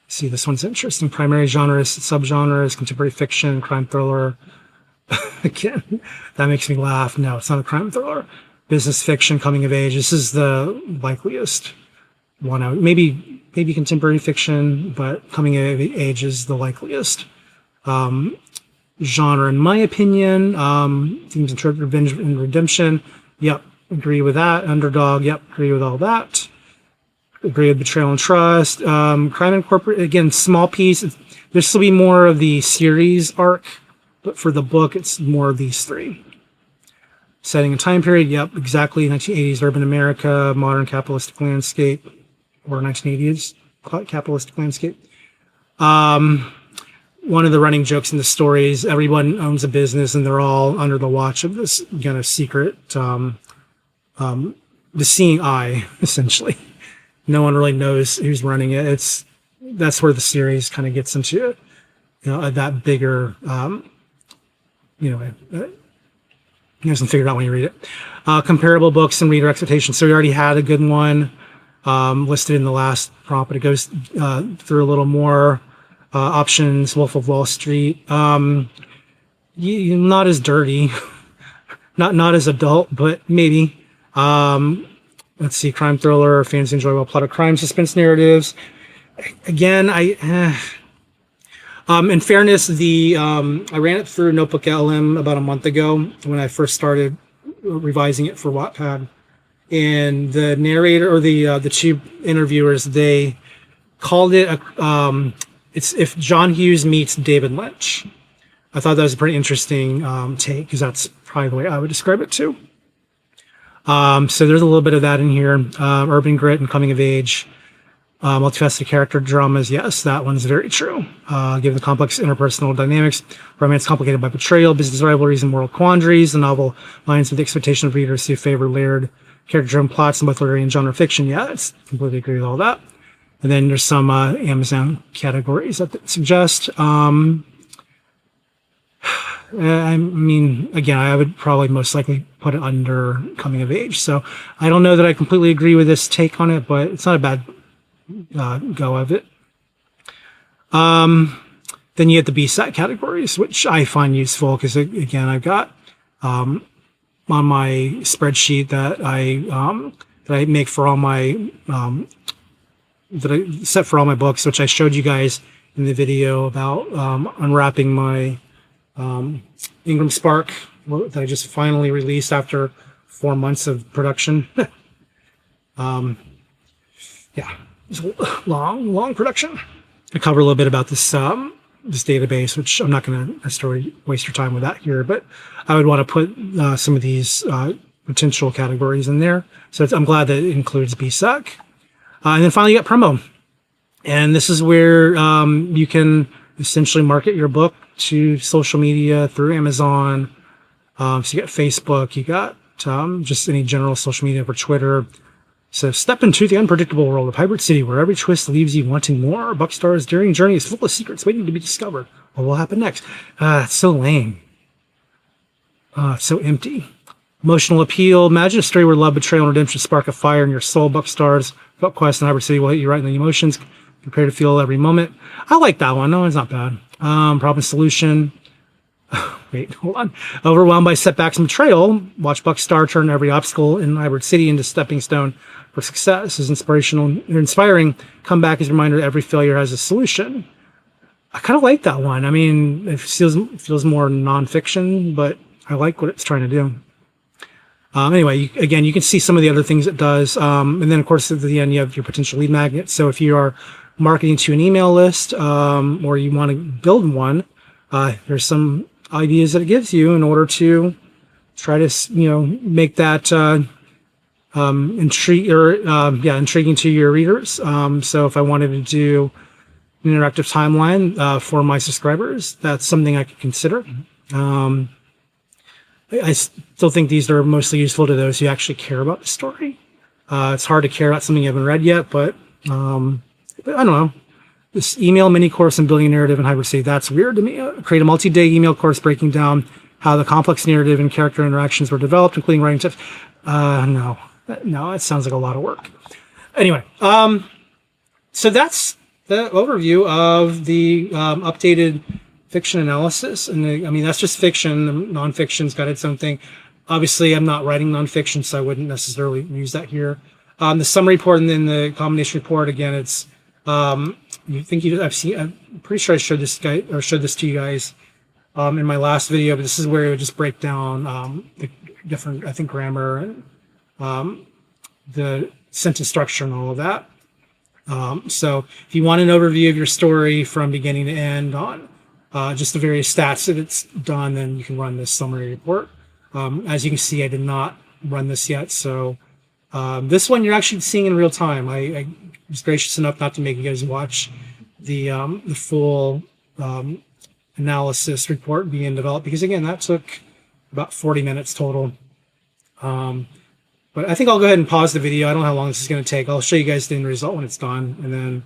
See, this one's interesting. Primary genres, subgenres, contemporary fiction, crime thriller. Again, that makes me laugh. No, it's not a crime thriller. Business fiction, coming of age. This is the likeliest one. Maybe contemporary fiction, but coming of age is the likeliest genre, in my opinion. Themes of revenge and redemption. Yep, agree with that. Underdog. Yep, agree with all that. Agree with betrayal and trust. Crime and corporate. Again, small piece. This will be more of the series arc, but for the book, it's more of these three. Setting a time period. Yep, exactly. 1980s urban America, modern capitalistic landscape, or 1980s capitalistic landscape. One of the running jokes in the story is everyone owns a business and they're all under the watch of this kind of secret, the seeing eye, essentially. No one really knows who's running it. That's where the series kind of gets into, that bigger, you guys can figure it out when you read it. Comparable books and reader expectations. So we already had a good one listed in the last prompt, but it goes through a little more. Options, Wolf of Wall Street. Not as dirty, not as adult, but maybe. Let's see, crime thriller, fans enjoy well plotted crime suspense narratives. Again, in fairness, I ran it through Notebook LM about a month ago when I first started revising it for Wattpad, and the narrator or the two interviewers, they called it it's if John Hughes meets David Lynch. I thought that was a pretty interesting take, because that's probably the way I would describe it too. So there's a little bit of that in here. Urban grit and coming of age. Multifaceted character dramas. Yes, that one's very true. Given the complex interpersonal dynamics, romance complicated by betrayal, business rivalries, and moral quandaries, the novel aligns with the expectation of readers who favor layered character-driven plots in both literary and genre fiction. Yeah, I completely agree with all that. And then there's some Amazon categories that suggest. I mean, again, I would probably most likely put it under coming of age. So I don't know that I completely agree with this take on it, but it's not a bad go of it. Then you get the B-side categories, which I find useful because, again, I've got on my spreadsheet that I make for all my that I set for all my books, which I showed you guys in the video about unwrapping my Ingram Spark that I just finally released after 4 months of production. Yeah, it's a long production. I cover a little bit about this this database, which I'm not going to necessarily waste your time with that here, but I would want to put some of these potential categories in there. So I'm glad that it includes BSEC. And then finally you got promo. And this is where you can essentially market your book to social media through Amazon. So you got Facebook, you got just any general social media for Twitter. So step into the unpredictable world of Hybrid City, where every twist leaves you wanting more. Buckstar's daring journey is full of secrets waiting to be discovered. What will happen next? It's so lame. It's so empty. Emotional appeal. Imagine a story where love, betrayal, and redemption spark a fire in your soul. Buckstar's Book Quest and Hybrid City will hit you right in the emotions. Prepare to feel every moment. I like that one. No, it's not bad. Problem solution. Wait, hold on. Overwhelmed by setbacks and betrayal, watch Buckstar turn every obstacle in Hybrid City into stepping stone for success. His inspiring comeback is a reminder that every failure has a solution. I kind of like that one. I mean, it feels more nonfiction, but I like what it's trying to do. Anyway, you can see some of the other things it does. And then, of course, at the end, you have your potential lead magnet. So if you are marketing to an email list or you want to build one, there's some ideas that it gives you in order to try to, make that intriguing to your readers. So if I wanted to do an interactive timeline for my subscribers, that's something I could consider. I still think these are mostly useful to those who actually care about the story. It's hard to care about something you haven't read yet, but But I don't know. This email mini course on building a narrative and hyperstate, that's weird to me. Create a multi-day email course breaking down how the complex narrative and character interactions were developed, including writing tips. No, that sounds like a lot of work. Anyway, so that's the overview of the updated fiction analysis. And I mean, that's just fiction. Nonfiction's got its own thing. Obviously, I'm not writing nonfiction, so I wouldn't necessarily use that here. The summary report and then the combination report, again, it's I'm pretty sure I showed this to you guys in my last video, but this is where it would just break down the different, I think, grammar and the sentence structure and all of that. So if you want an overview of your story from beginning to end on just the various stats that it's done, then you can run this summary report. As you can see, I did not run this yet, so this one you're actually seeing in real time. I was gracious enough not to make you guys watch the full analysis report being developed, because again, that took about 40 minutes total. But I think I'll go ahead and pause the video. I don't know how long this is going to take. I'll show you guys the end result when it's done, and then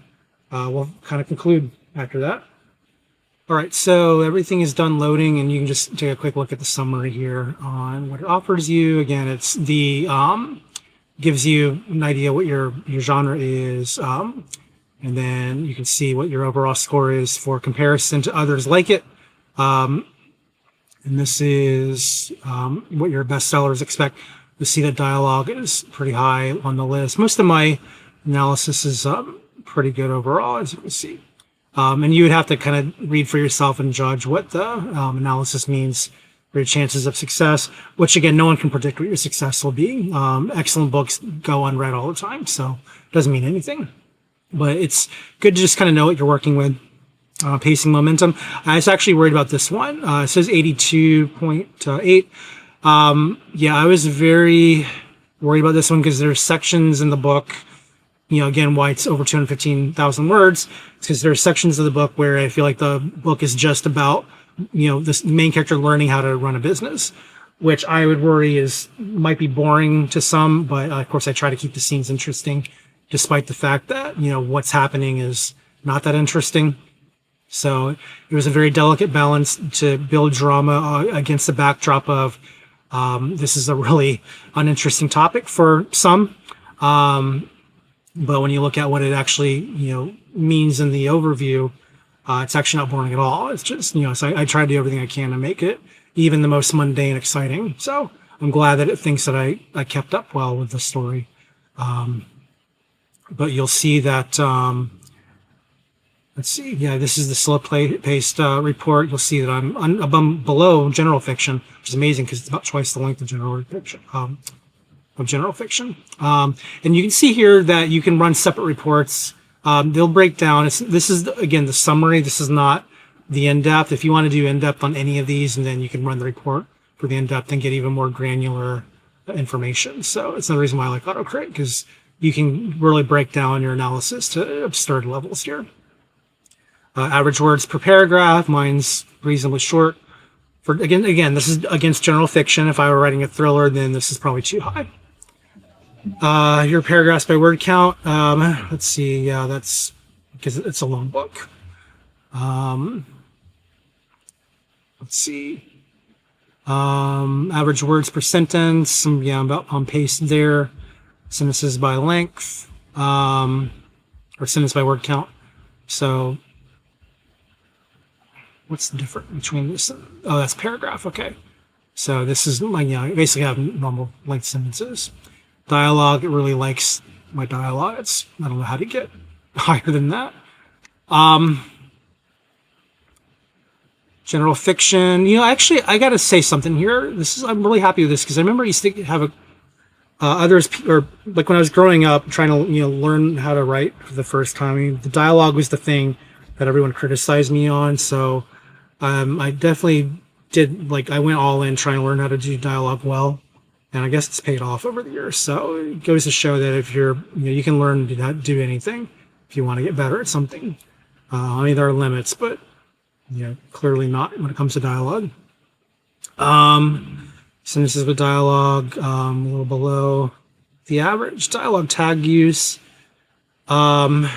we'll kind of conclude after that. All right, so everything is done loading, and you can just take a quick look at the summary here on what it offers you. Again, it's the gives you an idea what your genre is, and then you can see what your overall score is for comparison to others like it. And this is what your bestsellers expect. You see that dialogue is pretty high on the list. Most of my analysis is pretty good overall, as you can see. And you would have to kind of read for yourself and judge what the analysis means for your chances of success, which again, no one can predict what your success will be. Excellent books go unread all the time, so it doesn't mean anything. But it's good to just kind of know what you're working with. Pacing momentum. I was actually worried about this one. It says 82.8. Yeah, I was very worried about this one because there's sections in the book, you know, again, why it's over 215,000 words. It's because there are sections of the book where I feel like the book is just about, you know, this main character learning how to run a business, which I would worry might be boring to some, but of course I try to keep the scenes interesting, despite the fact that, you know, what's happening is not that interesting. So it was a very delicate balance to build drama against the backdrop of this is a really uninteresting topic for some. But when you look at what it actually, you know, means in the overview, it's actually not boring at all. It's just, you know, so I try to do everything I can to make it even the most mundane exciting. So I'm glad that it thinks that I kept up well with the story. But you'll see that, let's see, yeah, this is the slow-paced report. You'll see that I'm below general fiction, which is amazing because it's about twice the length of general fiction. And you can see here that you can run separate reports. They'll break down. This is, again, the summary. This is not the in-depth. If you want to do in-depth on any of these, and then you can run the report for the in-depth and get even more granular information. So it's another reason why I like AutoCrit, because you can really break down your analysis to absurd levels here. Average words per paragraph. Mine's reasonably short. Again, this is against general fiction. If I were writing a thriller, then this is probably too high. Your paragraphs by word count. Let's see. Yeah, that's because it's a long book. Let's see. Average words per sentence. Yeah, I'm about on pace there. Sentences by length, or sentence by word count. So what's the difference between this? Oh, that's paragraph. Okay. So this is like, yeah, I basically have normal length sentences. Dialogue, it really likes my dialogue. I don't know how to get higher than that. General fiction, you know, actually, I got to say something here. I'm really happy with this because I remember I used to have others, or like when I was growing up, trying to, you know, learn how to write for the first time. I mean, the dialogue was the thing that everyone criticized me on. So I definitely did, like, I went all in trying to learn how to do dialogue well. And I guess it's paid off over the years. So it goes to show that if you're, you know, you can learn to do anything if you want to get better at something. I mean, there are limits, but, you know, clearly not when it comes to dialogue. Sentences with dialogue, a little below the average. Dialogue tag use. Um,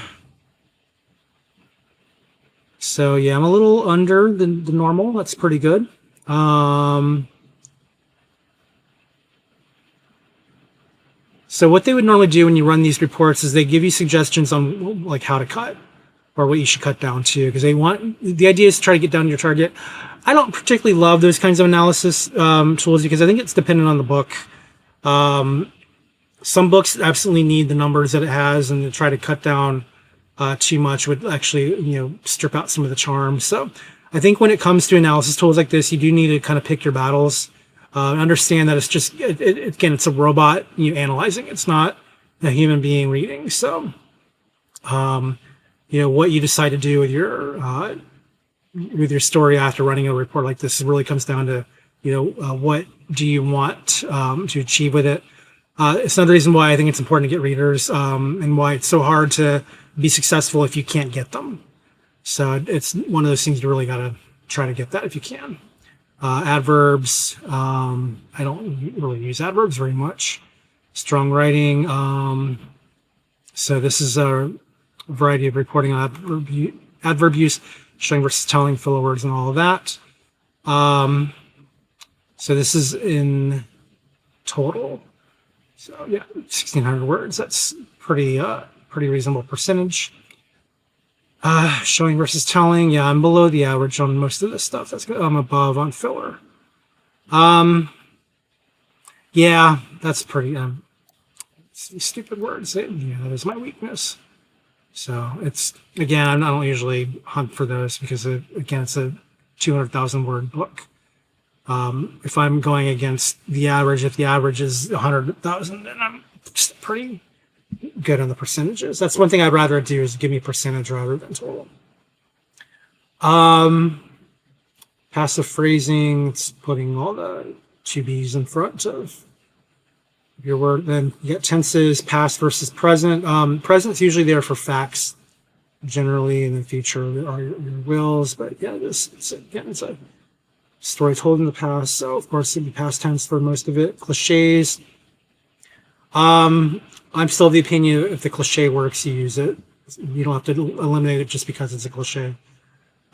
so yeah, I'm a little under the normal. That's pretty good. So what they would normally do when you run these reports is they give you suggestions on like how to cut or what you should cut down to, because the idea is to try to get down to your target. I don't particularly love those kinds of analysis tools because I think it's dependent on the book. Some books absolutely need the numbers that it has, and to try to cut down too much would actually, strip out some of the charm. So I think when it comes to analysis tools like this, you do need to kind of pick your battles. Understand that it's just, again, it's a robot analyzing. It's not a human being reading. So, what you decide to do with your story after running a report like this really comes down to, what do you want to achieve with it. It's another reason why I think it's important to get readers, and why it's so hard to be successful if you can't get them. So it's one of those things you really got to try to get that if you can. Adverbs. I don't really use adverbs very much. Strong writing. So this is a variety of reporting on adverb use, showing versus telling, filler words, and all of that. So this is in total. So yeah, 1,600 words. That's pretty reasonable percentage. Showing versus telling. Yeah, I'm below the average on most of this stuff. That's good. I'm above on filler. Yeah, that's pretty. Stupid words. That is my weakness. So it's, again, I don't usually hunt for those because again, it's a 200,000 word book. If I'm going against the average, if the average is 100,000, then I'm just pretty good on the percentages. That's one thing I'd rather do, is give me percentage rather than total. Passive phrasing, it's putting all the to be's in front of your word. Then you get tenses, past versus present. Present's usually there for facts, generally, in the future are your wills. But yeah, it's a story told in the past, so of course it'd be past tense for most of it. Cliches. I'm still of the opinion if the cliche works, you use it. You don't have to eliminate it just because it's a cliche.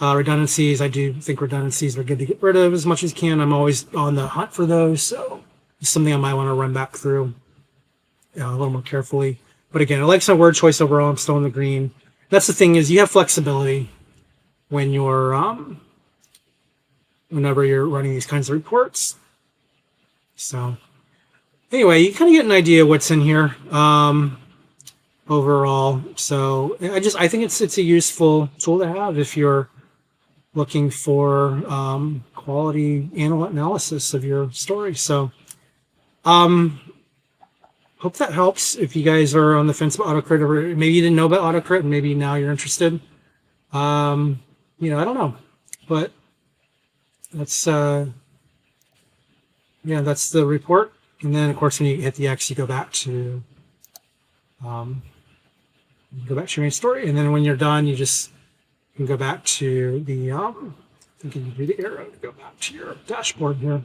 Redundancies. I do think redundancies are good to get rid of as much as you can. I'm always on the hunt for those, so it's something I might want to run back through a little more carefully. But again, I like some word choice overall. I'm still in the green. That's the thing, is you have flexibility when you're whenever you're running these kinds of reports. So anyway, you kind of get an idea what's in here overall. So I think it's a useful tool to have if you're looking for quality analysis of your story. So hope that helps. If you guys are on the fence about AutoCrit, or maybe you didn't know about AutoCrit and maybe now you're interested, I don't know, but that's that's the report. And then of course when you hit the X, you go back to your main story, and then when you're done, you can go back to the I think you can do the arrow to go back to your dashboard here.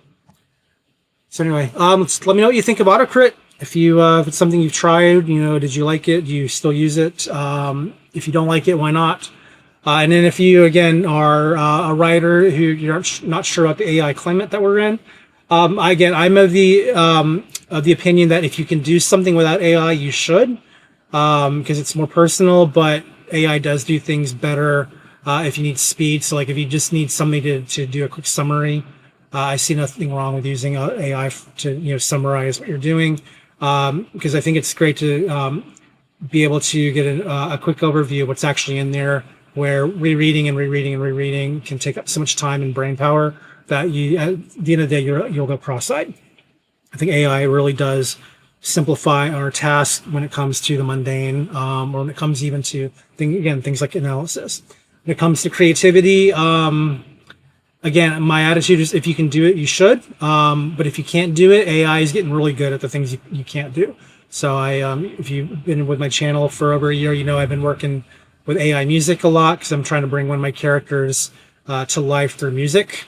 So anyway, let me know what you think of AutoCrit. If it's something you've tried, did you like it? Do you still use it? If you don't like it, why not? And then if you, again, are a writer who you're not sure about the AI climate that we're in, I'm of the opinion that if you can do something without AI, you should, because it's more personal, but AI does do things better if you need speed. So like if you just need somebody to do a quick summary, I see nothing wrong with using AI to summarize what you're doing, because I think it's great to be able to get a quick overview of what's actually in there, where rereading can take up so much time and brain power that you, at the end of the day, you'll go cross-eyed. I think AI really does simplify our task when it comes to the mundane, or when it comes even to things like analysis. When it comes to creativity, again, my attitude is if you can do it, you should. But if you can't do it, AI is getting really good at the things you can't do. So if you've been with my channel for over a year, I've been working with AI music a lot because I'm trying to bring one of my characters to life through music.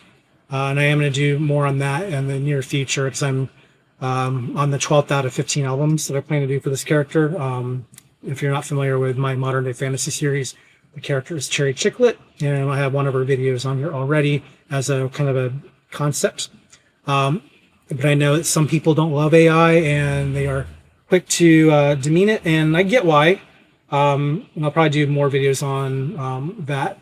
And I am going to do more on that in the near future because I'm on the 12th out of 15 albums that I plan to do for this character. if you're not familiar with my modern day fantasy series, the character is Cherry Chicklet, and I have one of her videos on here already as a kind of a concept. But I know that some people don't love AI and they are quick to demean it, and I get why. And I'll probably do more videos on that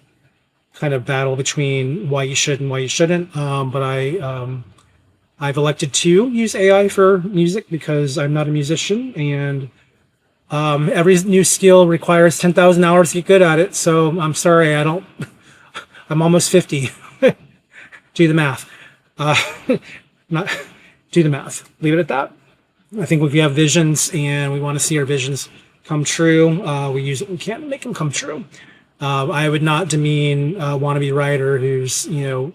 kind of battle between why you should and why you shouldn't. But I've elected to use AI for music because I'm not a musician, and every new skill requires 10,000 hours to get good at it. So I'm sorry, I'm almost 50. Do the math. Do the math. Leave it at that. I think if we have visions and we want to see our visions come true, we use what we can to make them come true. I would not demean a wannabe writer who's, who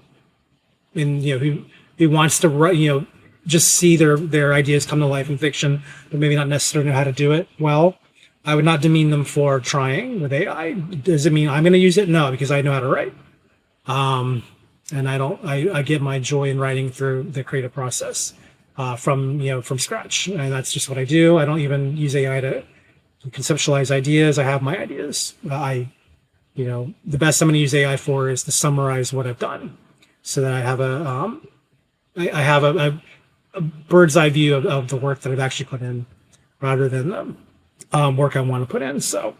wants to write, just see their ideas come to life in fiction, but maybe not necessarily know how to do it well. I would not demean them for trying with AI. Does it mean I'm going to use it? No, because I know how to write. And I get my joy in writing through the creative process from scratch. And that's just what I do. I don't even use AI to conceptualize ideas. I have my ideas. The best I'm going to use AI for is to summarize what I've done, so that I have a bird's eye view of the work that I've actually put in, rather than the work I want to put in. So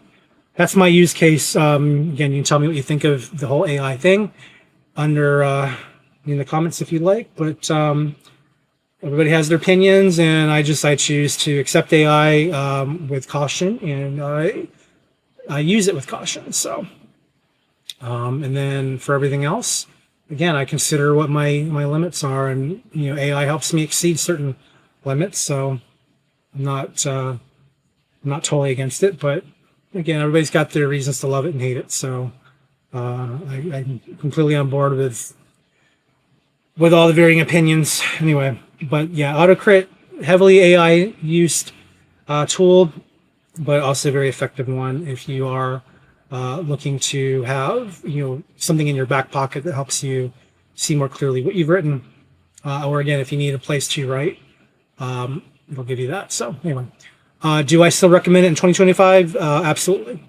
that's my use case. Again, you can tell me what you think of the whole AI thing under in the comments if you'd like. But everybody has their opinions, and I choose to accept AI with caution, and I use it with caution. So, and then for everything else, again, I consider what my limits are, and AI helps me exceed certain limits. So I'm not totally against it, but again, everybody's got their reasons to love it and hate it. So I'm completely on board with all the varying opinions. Anyway, but yeah, AutoCrit, heavily AI used tool, but also a very effective one if you are looking to have something in your back pocket that helps you see more clearly what you've written, or again, if you need a place to write, it'll give you that. So anyway, do I still recommend it in 2025? Absolutely.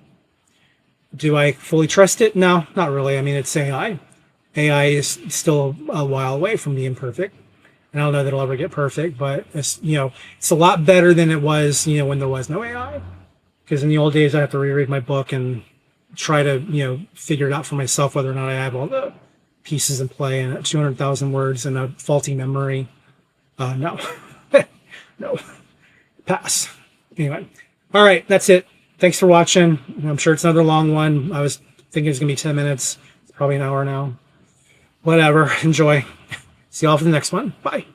Do I fully trust it? No, not really. I mean, it's AI. AI is still a while away from being perfect, and I don't know that it'll ever get perfect, but it's a lot better than it was when there was no AI. Because in the old days, I have to reread my book and try to figure it out for myself whether or not I have all the pieces in play, and 200,000 words and a faulty memory. No, no, pass. Anyway, all right, that's it. Thanks for watching. I'm sure it's another long one. I was thinking it was gonna be 10 minutes. It's probably an hour now. Whatever. Enjoy. See you all for the next one. Bye.